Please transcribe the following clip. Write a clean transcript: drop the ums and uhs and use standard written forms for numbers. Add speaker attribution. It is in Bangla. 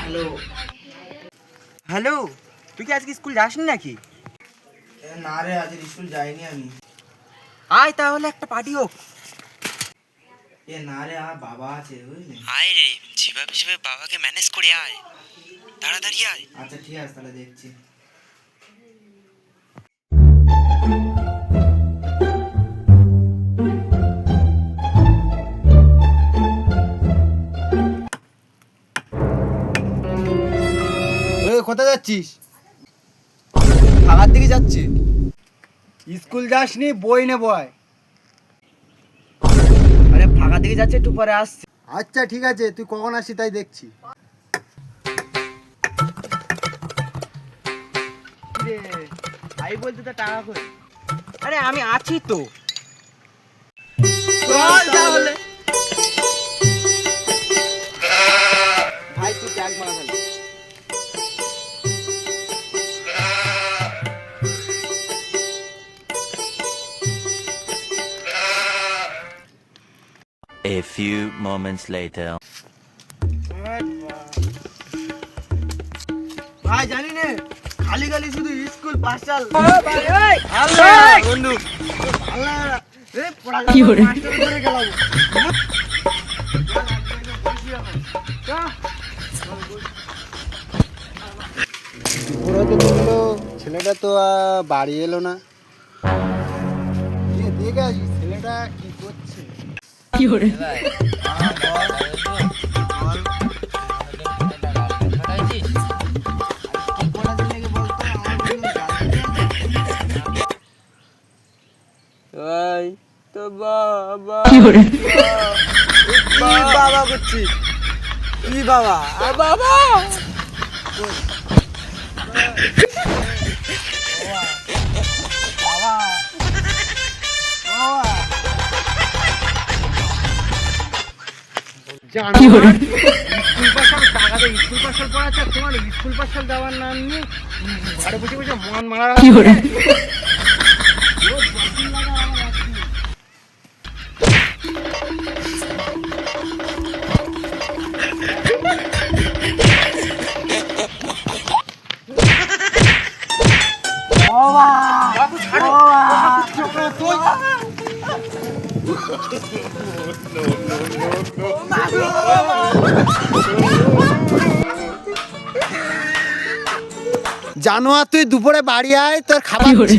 Speaker 1: হ্যালো হ্যালো, তুই কি আজকে স্কুল যাসনি নাকি?
Speaker 2: না রে, আজ স্কুল যাইনি আমি।
Speaker 1: আয় তাহলে একটা পার্টি হোক।
Speaker 2: না রে, আমার বাবা আছে বুঝলি।
Speaker 1: আয় রে, যেভাবে সেভাবে বাবাকে ম্যানেজ করে আয়, তাড়াতাড়ি আয়।
Speaker 2: আচ্ছা ঠিক আছে, তাহলে দেখছি। কোথায় যাচ্ছিস?
Speaker 3: ঢাকার দিকে যাচ্ছি। স্কুল যাসনি, বই নেবো আয়।
Speaker 1: আরে ফাঁকা দিকে যাচ্ছে, একটু পরে আসছি।
Speaker 3: আচ্ছা ঠিক আছে, তুই কখন আসছিস তাই দেখছি।
Speaker 1: আই বলতে তো টাকা করে। আরে আমি আছি তো, চল তাহলে। ভাই তুই ট্যাগ মারা fail.
Speaker 4: A few moments later.
Speaker 3: ভাই জানি নে, খালি খালি শুধু স্কুল পাস চাল।
Speaker 1: বন্ধু
Speaker 3: ছেলেটা তো বাড়ি এলো না। দেখে আসি ছেলেটা কি করছে।
Speaker 1: তো বাবা বাবা করছি।
Speaker 3: কি বাবা?
Speaker 1: বাবা
Speaker 3: স্কুল পাশাল পড়াচ্ছে, তোমার স্কুল পাশাল দেওয়ার নাম নিয়ে ঘরে বসে বসে মন মারা। জানোয়ার, তুই দুপুরে বাড়ি আয়, তোর খাবার দিচ্ছি।